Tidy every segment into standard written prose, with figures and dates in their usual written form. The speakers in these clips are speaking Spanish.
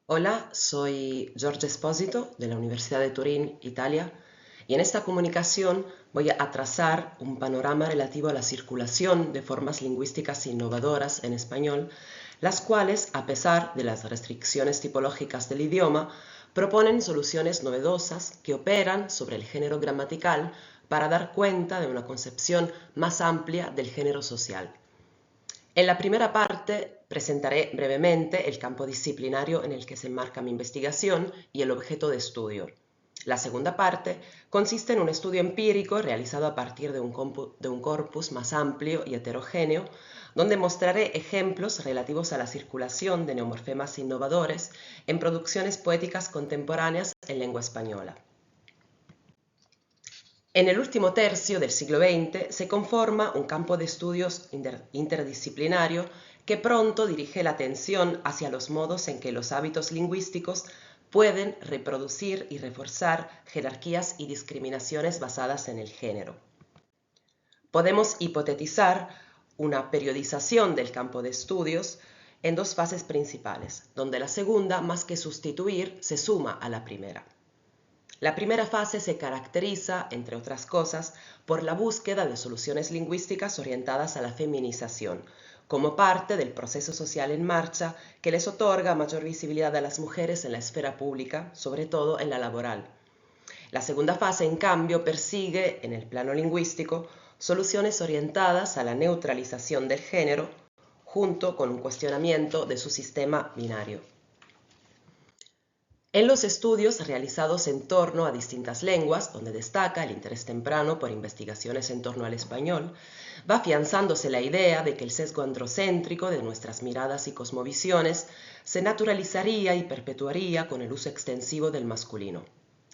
Hola, soy Giorgia Esposito de la Universidad de Turín, Italia, y en esta comunicación voy a trazar un panorama relativo a la circulación de formas lingüísticas innovadoras en español, las cuales, a pesar de las restricciones tipológicas del idioma, proponen soluciones novedosas que operan sobre el género gramatical para dar cuenta de una concepción más amplia del género social. En la primera parte presentaré brevemente el campo disciplinario en el que se enmarca mi investigación y el objeto de estudio. La segunda parte consiste en un estudio empírico realizado a partir de un corpus más amplio y heterogéneo, donde mostraré ejemplos relativos a la circulación de neomorfemas innovadores en producciones poéticas contemporáneas en lengua española. En el último tercio del siglo XX se conforma un campo de estudios interdisciplinario que pronto dirige la atención hacia los modos en que los hábitos lingüísticos pueden reproducir y reforzar jerarquías y discriminaciones basadas en el género. Podemos hipotetizar una periodización del campo de estudios en dos fases principales, donde la segunda, más que sustituir, se suma a la primera. La primera fase se caracteriza, entre otras cosas, por la búsqueda de soluciones lingüísticas orientadas a la feminización, como parte del proceso social en marcha que les otorga mayor visibilidad a las mujeres en la esfera pública, sobre todo en la laboral. La segunda fase, en cambio, persigue, en el plano lingüístico, soluciones orientadas a la neutralización del género, junto con un cuestionamiento de su sistema binario. En los estudios realizados en torno a distintas lenguas, donde destaca el interés temprano por investigaciones en torno al español, va afianzándose la idea de que el sesgo androcéntrico de nuestras miradas y cosmovisiones se naturalizaría y perpetuaría con el uso extensivo del masculino.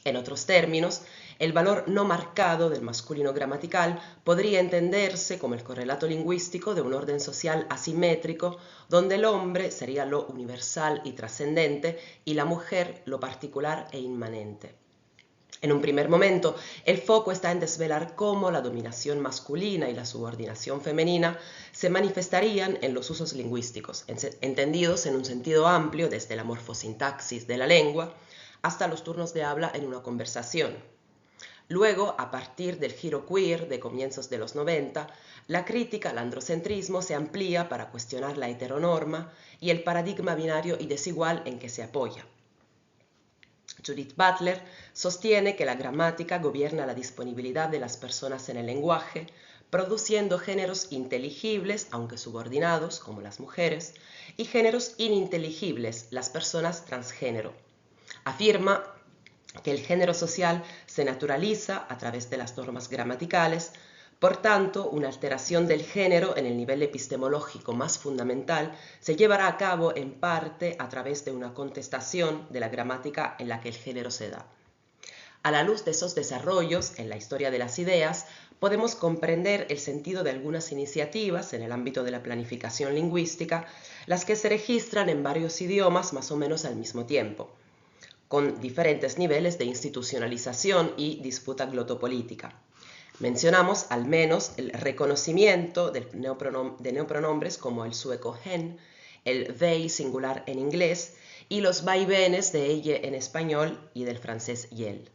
En otros términos, el valor no marcado del masculino gramatical podría entenderse como el correlato lingüístico de un orden social asimétrico, donde el hombre sería lo universal y trascendente y la mujer lo particular e inmanente. En un primer momento, el foco está en desvelar cómo la dominación masculina y la subordinación femenina se manifestarían en los usos lingüísticos, entendidos en un sentido amplio desde la morfosintaxis de la lengua hasta los turnos de habla en una conversación. Luego, a partir del giro queer de comienzos de los 90, la crítica al androcentrismo se amplía para cuestionar la heteronorma y el paradigma binario y desigual en que se apoya. Judith Butler sostiene que la gramática gobierna la disponibilidad de las personas en el lenguaje, produciendo géneros inteligibles, aunque subordinados, como las mujeres, y géneros ininteligibles, las personas transgénero. Afirma que el género social se naturaliza a través de las normas gramaticales, por tanto, una alteración del género en el nivel epistemológico más fundamental se llevará a cabo en parte a través de una contestación de la gramática en la que el género se da. A la luz de esos desarrollos en la historia de las ideas, podemos comprender el sentido de algunas iniciativas en el ámbito de la planificación lingüística, las que se registran en varios idiomas más o menos al mismo tiempo, con diferentes niveles de institucionalización y disputa glotopolítica. Mencionamos al menos el reconocimiento de neopronombres como el sueco hen, el they singular en inglés y los vaivenes de elle en español y del francés yel.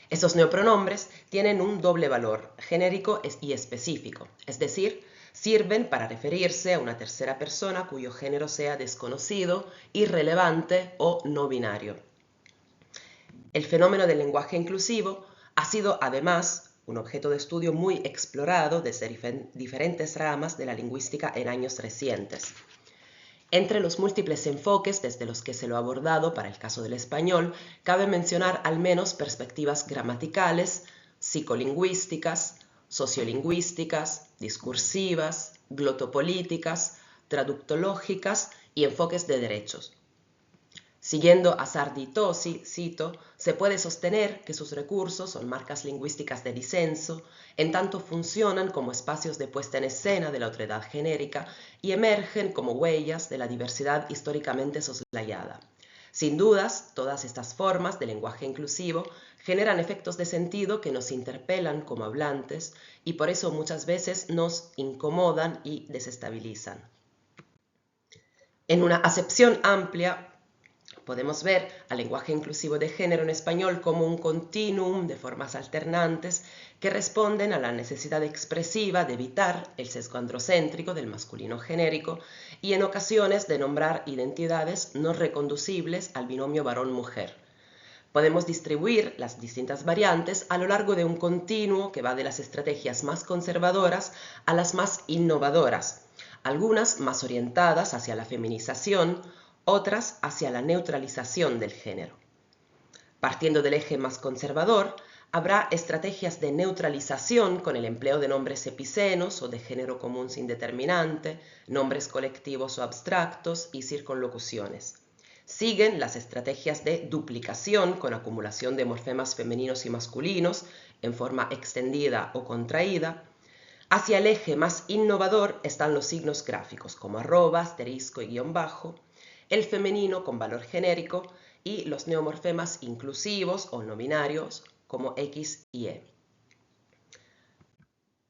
Estos neopronombres tienen un doble valor, genérico y específico, es decir, sirven para referirse a una tercera persona cuyo género sea desconocido, irrelevante o no binario. El fenómeno del lenguaje inclusivo ha sido además un objeto de estudio muy explorado desde diferentes ramas de la lingüística en años recientes. Entre los múltiples enfoques desde los que se lo ha abordado para el caso del español, cabe mencionar al menos perspectivas gramaticales, psicolingüísticas, sociolingüísticas, discursivas, glotopolíticas, traductológicas y enfoques de derechos. Siguiendo a Sardi Tosi, cito, se puede sostener que sus recursos son marcas lingüísticas de disenso, en tanto funcionan como espacios de puesta en escena de la otredad genérica y emergen como huellas de la diversidad históricamente soslayada. Sin dudas, todas estas formas de lenguaje inclusivo generan efectos de sentido que nos interpelan como hablantes y por eso muchas veces nos incomodan y desestabilizan. En una acepción amplia, Podemos ver al lenguaje inclusivo de género en español como un continuum de formas alternantes que responden a la necesidad expresiva de evitar el sesgo androcéntrico del masculino genérico y en ocasiones de nombrar identidades no reconducibles al binomio varón-mujer. Podemos distribuir las distintas variantes a lo largo de un continuo que va de las estrategias más conservadoras a las más innovadoras, algunas más orientadas hacia la feminización, otras hacia la neutralización del género. Partiendo del eje más conservador, habrá estrategias de neutralización con el empleo de nombres epicenos o de género común sin determinante, nombres colectivos o abstractos y circunlocuciones. Siguen las estrategias de duplicación con acumulación de morfemas femeninos y masculinos en forma extendida o contraída. Hacia el eje más innovador están los signos gráficos como arroba, asterisco y guión bajo, el femenino con valor genérico y los neomorfemas inclusivos o no binarios como X y E.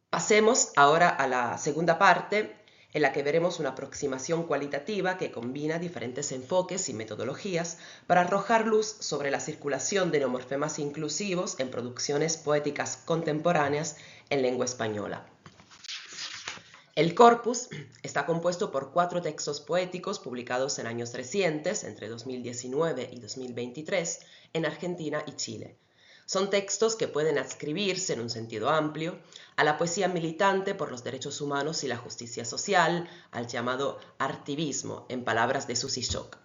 Pasemos ahora a la segunda parte en la que veremos una aproximación cualitativa que combina diferentes enfoques y metodologías para arrojar luz sobre la circulación de neomorfemas inclusivos en producciones poéticas contemporáneas en lengua española. El corpus está compuesto por 4 textos poéticos publicados en años recientes, entre 2019 y 2023, en Argentina y Chile. Son textos que pueden adscribirse en un sentido amplio a la poesía militante por los derechos humanos y la justicia social, al llamado artivismo, en palabras de Susie Shock.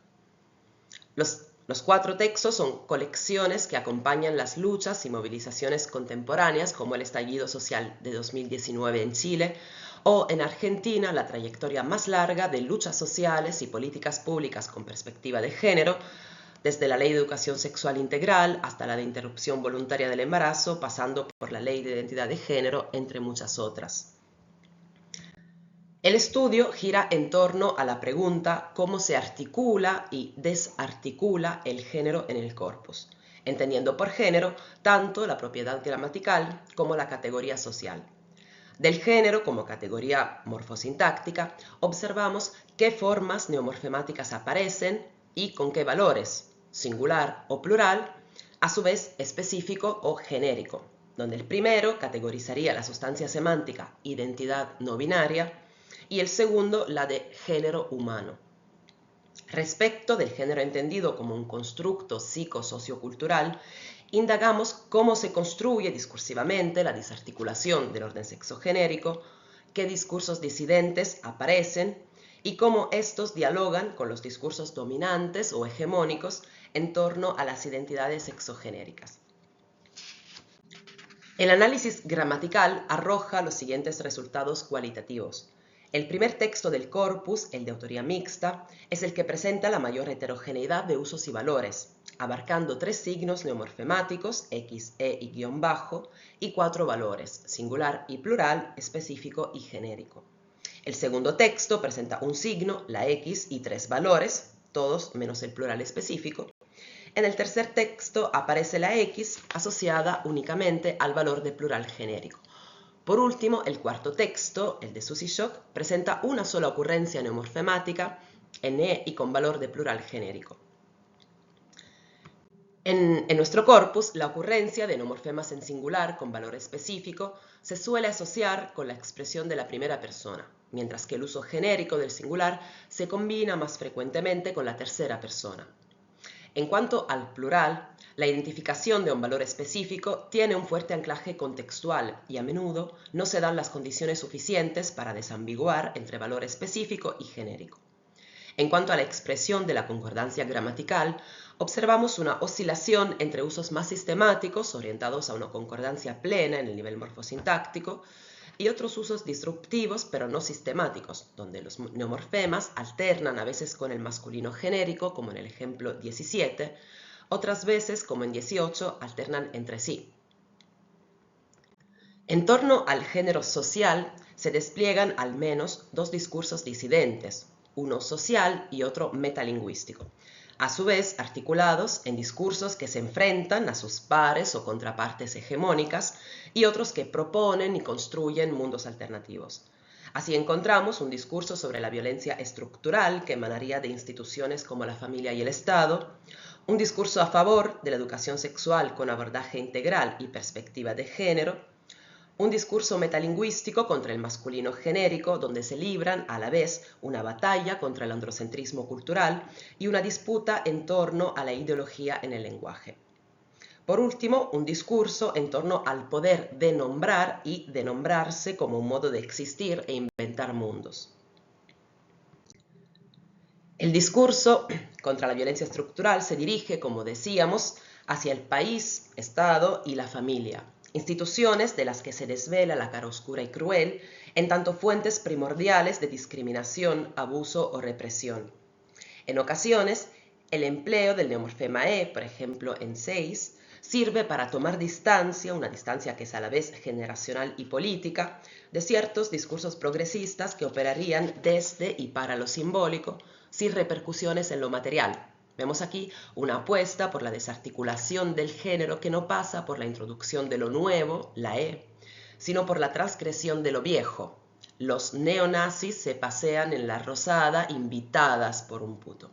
Los 4 textos son colecciones que acompañan las luchas y movilizaciones contemporáneas, como el estallido social de 2019 en Chile, o en Argentina la trayectoria más larga de luchas sociales y políticas públicas con perspectiva de género, desde la Ley de Educación Sexual Integral hasta la de interrupción voluntaria del embarazo, pasando por la Ley de Identidad de Género, entre muchas otras. El estudio gira en torno a la pregunta cómo se articula y desarticula el género en el corpus, entendiendo por género tanto la propiedad gramatical como la categoría social. Del género como categoría morfosintáctica, observamos qué formas neomorfemáticas aparecen y con qué valores, singular o plural, a su vez específico o genérico, donde el primero categorizaría la sustancia semántica identidad no binaria y el segundo la de género humano. Respecto del género entendido como un constructo psicosociocultural, indagamos cómo se construye discursivamente la desarticulación del orden sexogenérico, qué discursos disidentes aparecen y cómo estos dialogan con los discursos dominantes o hegemónicos en torno a las identidades sexogenéricas. El análisis gramatical arroja los siguientes resultados cualitativos. El primer texto del corpus, el de autoría mixta, es el que presenta la mayor heterogeneidad de usos y valores, abarcando 3 signos neomorfemáticos, X, E y guión bajo, y 4 valores, singular y plural, específico y genérico. El segundo texto presenta un signo, la X, y 3 valores, todos menos el plural específico. En el tercer texto aparece la X asociada únicamente al valor de plural genérico. Por último, el cuarto texto, el de Susie Shock, presenta una sola ocurrencia neomorfemática en E y con valor de plural genérico. En nuestro corpus, la ocurrencia de neomorfemas en singular con valor específico se suele asociar con la expresión de la primera persona, mientras que el uso genérico del singular se combina más frecuentemente con la tercera persona. En cuanto al plural, la identificación de un valor específico tiene un fuerte anclaje contextual y a menudo no se dan las condiciones suficientes para desambiguar entre valor específico y genérico. En cuanto a la expresión de la concordancia gramatical, observamos una oscilación entre usos más sistemáticos orientados a una concordancia plena en el nivel morfosintáctico y otros usos disruptivos pero no sistemáticos, donde los neomorfemas alternan a veces con el masculino genérico, como en el ejemplo 17, otras veces, como en 18, alternan entre sí. En torno al género social se despliegan al menos 2 discursos disidentes, uno social y otro metalingüístico, a su vez articulados en discursos que se enfrentan a sus pares o contrapartes hegemónicas y otros que proponen y construyen mundos alternativos. Así encontramos un discurso sobre la violencia estructural que emanaría de instituciones como la familia y el Estado, un discurso a favor de la educación sexual con abordaje integral y perspectiva de género, un discurso metalingüístico contra el masculino genérico, donde se libran a la vez una batalla contra el androcentrismo cultural y una disputa en torno a la ideología en el lenguaje. Por último, un discurso en torno al poder de nombrar y de nombrarse como un modo de existir e inventar mundos. El discurso contra la violencia estructural se dirige, como decíamos, hacia el país, Estado y la familia, instituciones de las que se desvela la cara oscura y cruel, en tanto fuentes primordiales de discriminación, abuso o represión. En ocasiones, el empleo del neomorfema E, por ejemplo en 6, sirve para tomar distancia, una distancia que es a la vez generacional y política, de ciertos discursos progresistas que operarían desde y para lo simbólico, sin repercusiones en lo material. Vemos aquí una apuesta por la desarticulación del género que no pasa por la introducción de lo nuevo, la E, sino por la transgresión de lo viejo. Los neonazis se pasean en la rosada invitadas por un puto.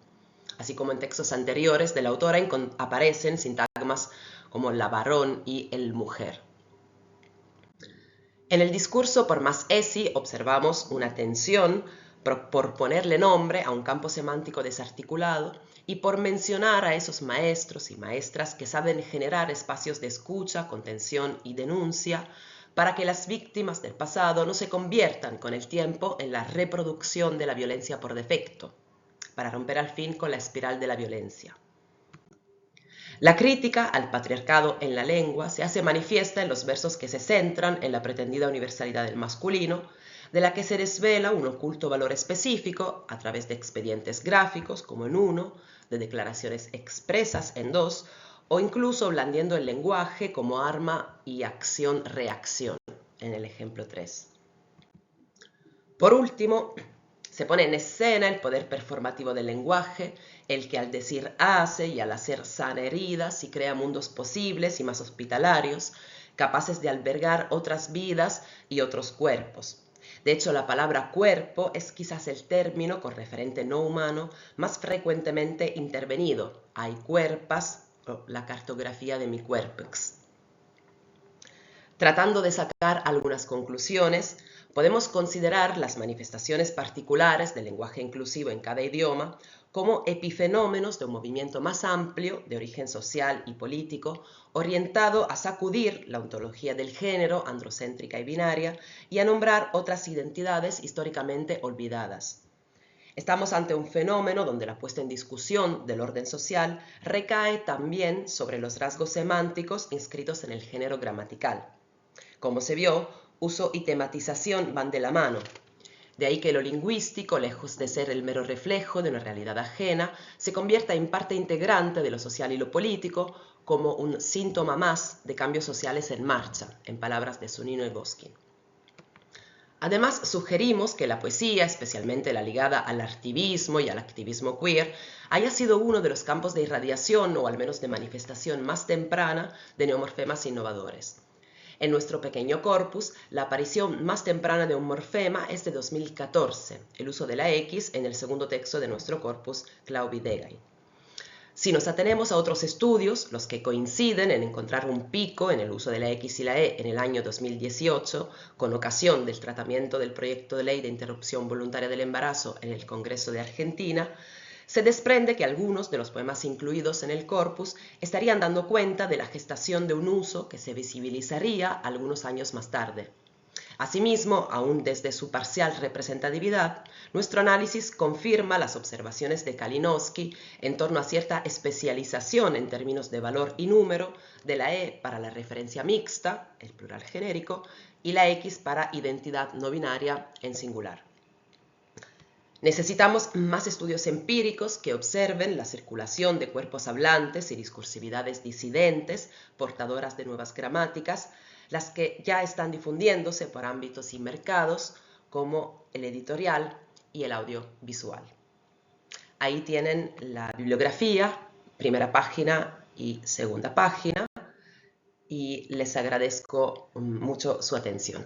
Así como en textos anteriores de la autora aparecen sintagmas como la varón y el mujer. En el discurso por más esi observamos una tensión por ponerle nombre a un campo semántico desarticulado y por mencionar a esos maestros y maestras que saben generar espacios de escucha, contención y denuncia para que las víctimas del pasado no se conviertan con el tiempo en la reproducción de la violencia por defecto, para romper al fin con la espiral de la violencia. La crítica al patriarcado en la lengua se hace manifiesta en los versos que se centran en la pretendida universalidad del masculino, de la que se desvela un oculto valor específico a través de expedientes gráficos, como en 1, de declaraciones expresas en 2, o incluso blandiendo el lenguaje como arma y acción-reacción, en el ejemplo 3. Por último, se pone en escena el poder performativo del lenguaje, el que al decir hace y al hacer sana heridas y crea mundos posibles y más hospitalarios, capaces de albergar otras vidas y otros cuerpos. De hecho, la palabra cuerpo es quizás el término con referente no humano más frecuentemente intervenido. Hay cuerpas, o la cartografía de mi cuerpex. Tratando de sacar algunas conclusiones, podemos considerar las manifestaciones particulares del lenguaje inclusivo en cada idioma como epifenómenos de un movimiento más amplio de origen social y político, orientado a sacudir la ontología del género androcéntrica y binaria y a nombrar otras identidades históricamente olvidadas. Estamos ante un fenómeno donde la puesta en discusión del orden social recae también sobre los rasgos semánticos inscritos en el género gramatical. Como se vio, uso y tematización van de la mano. De ahí que lo lingüístico, lejos de ser el mero reflejo de una realidad ajena, se convierta en parte integrante de lo social y lo político, como un síntoma más de cambios sociales en marcha, en palabras de Zunino y Boskin. Además, sugerimos que la poesía, especialmente la ligada al artivismo y al activismo queer, haya sido uno de los campos de irradiación o al menos de manifestación más temprana de neomorfemas innovadores. En nuestro pequeño corpus, la aparición más temprana de un morfema es de 2014, el uso de la X en el segundo texto de nuestro corpus, Clau-Videgain. Si nos atenemos a otros estudios, los que coinciden en encontrar un pico en el uso de la X y la E en el año 2018, con ocasión del tratamiento del proyecto de ley de interrupción voluntaria del embarazo en el Congreso de Argentina, se desprende que algunos de los poemas incluidos en el corpus estarían dando cuenta de la gestación de un uso que se visibilizaría algunos años más tarde. Asimismo, aún desde su parcial representatividad, nuestro análisis confirma las observaciones de Kalinowski en torno a cierta especialización en términos de valor y número de la E para la referencia mixta, el plural genérico, y la X para identidad no binaria en singular. Necesitamos más estudios empíricos que observen la circulación de cuerpos hablantes y discursividades disidentes, portadoras de nuevas gramáticas, las que ya están difundiéndose por ámbitos y mercados como el editorial y el audiovisual. Ahí tienen la bibliografía, primera página y segunda página, y les agradezco mucho su atención.